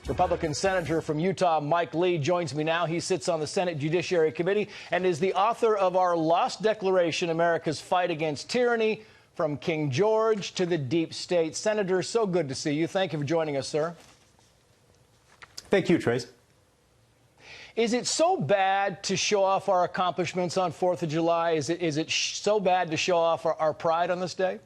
Republican Senator from Utah, Mike Lee, joins me now. He sits on the Senate Judiciary Committee and is the author of our Lost Declaration, America's Fight Against Tyranny, from King George to the Deep State. Senator, so good to see you. Thank you for joining us, sir. Thank you, Trace. Is it so bad to show off our accomplishments on 4th of July? Is it so bad to show off our pride on this day?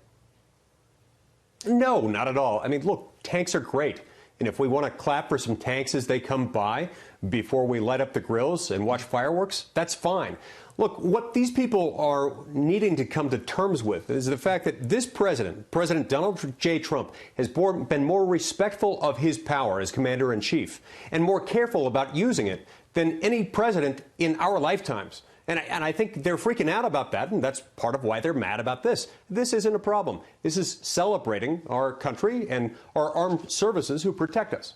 No, not at all. I mean, look, tanks are great. And if we want to clap for some tanks as they come by before we light up the grills and watch fireworks, that's fine. Look, what these people are needing to come to terms with is the fact that this president, President Donald J. Trump, has been more respectful of his power as commander-in-chief and more careful about using it than any president in our lifetimes. And I think they're freaking out about that, and that's part of why they're mad about this. This isn't a problem. This is celebrating our country and our armed services who protect us.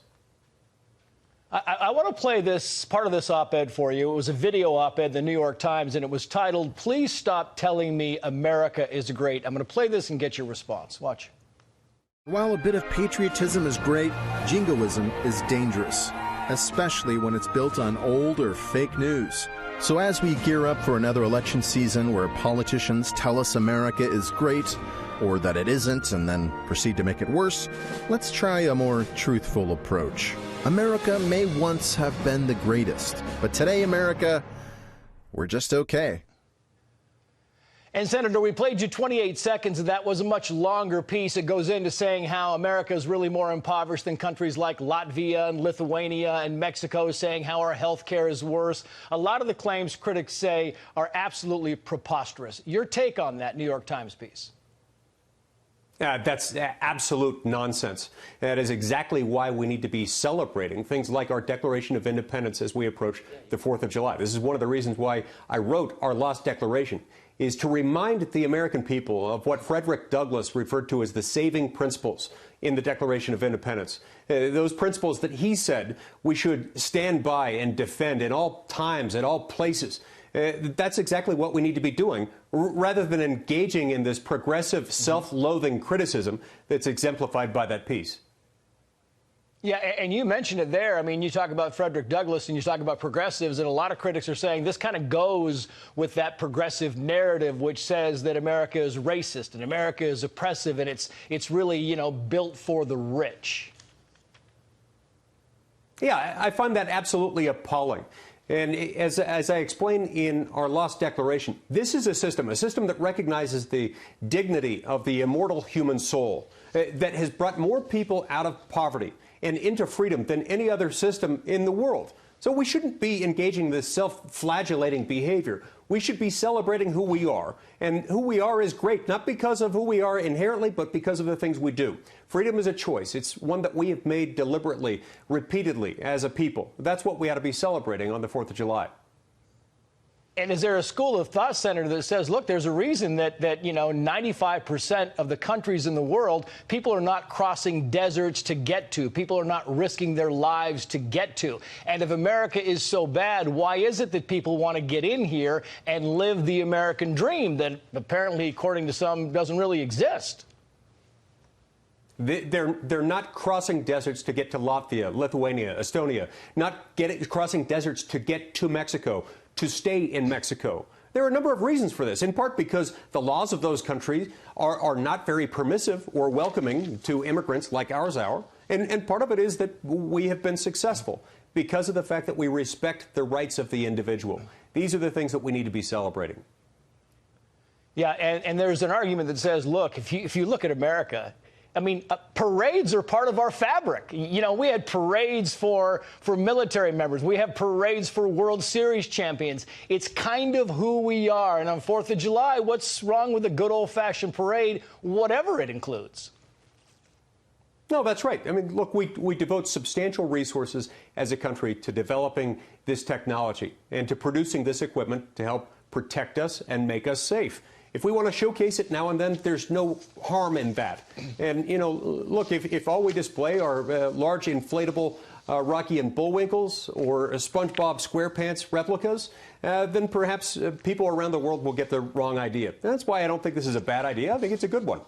I want to play this part of this op-ed for you. It was a video op-ed in the New York Times, and it was titled, "Please Stop Telling Me America is Great." I'm going to play this and get your response. Watch. While a bit of patriotism is great, jingoism is dangerous, especially when it's built on old or fake news. So as we gear up for another election season where politicians tell us America is great, or that it isn't, and then proceed to make it worse, let's try a more truthful approach. America may once have been the greatest, but today, America, we're just okay. And, Senator, we played you 28 seconds, and that was a much longer piece. It goes into saying how America is really more impoverished than countries like Latvia and Lithuania and Mexico, saying how our health care is worse. A lot of the claims critics say are absolutely preposterous. Your take on that New York Times piece? That's absolute nonsense. That is exactly why we need to be celebrating things like our Declaration of Independence as we approach the 4th of July. This is one of the reasons why I wrote our Lost Declaration, is to remind the American people of what Frederick Douglass referred to as the saving principles in the Declaration of Independence. Those principles that he said we should stand by and defend in all times, at all places. That's exactly what we need to be doing, rather than engaging in this progressive, self-loathing criticism that's exemplified by that piece. Yeah, and you mentioned it there. I mean, you talk about Frederick Douglass and you talk about progressives, and a lot of critics are saying this kind of goes with that progressive narrative which says that America is racist and America is oppressive and it's really, you know, built for the rich. Yeah, I find that absolutely appalling. And as I explain in our Lost Declaration, this is a system that recognizes the dignity of the immortal human soul, that has brought more people out of poverty and into freedom than any other system in the world. So we shouldn't be engaging in this self-flagellating behavior. We should be celebrating who we are. And who we are is great, not because of who we are inherently, but because of the things we do. Freedom is a choice. It's one that we have made deliberately, repeatedly, as a people. That's what we ought to be celebrating on the 4th of July. And is there a school of thought, Senator, that says, look, there's a reason that you know, 95% of the countries in the world, people are not crossing deserts to get to. People are not risking their lives to get to. And if America is so bad, why is it that people want to get in here and live the American dream that apparently, according to some, doesn't really exist? They're not crossing deserts to get to Latvia, Lithuania, Estonia, not crossing deserts to get to Mexico, to stay in Mexico. There are a number of reasons for this, in part because the laws of those countries are not very permissive or welcoming to immigrants like ours are. And part of it is that we have been successful because of the fact that we respect the rights of the individual. These are the things that we need to be celebrating. Yeah, and there's an argument that says, look, if you look at America, I mean, parades are part of our fabric. You know, we had parades for military members. We have parades for World Series champions. It's kind of who we are. And on 4th of July, what's wrong with a good old-fashioned parade, whatever it includes? No, that's right. I mean, look, we devote substantial resources as a country to developing this technology and to producing this equipment to help protect us and make us safe. If we want to showcase it now and then, there's no harm in that. And, you know, look, if all we display are large inflatable Rocky and Bullwinkles or SpongeBob SquarePants replicas, then perhaps people around the world will get the wrong idea. That's why I don't think this is a bad idea. I think it's a good one.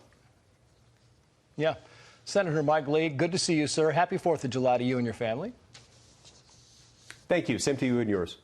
Yeah. Senator Mike Lee, good to see you, sir. Happy 4th of July to you and your family. Thank you. Same to you and yours.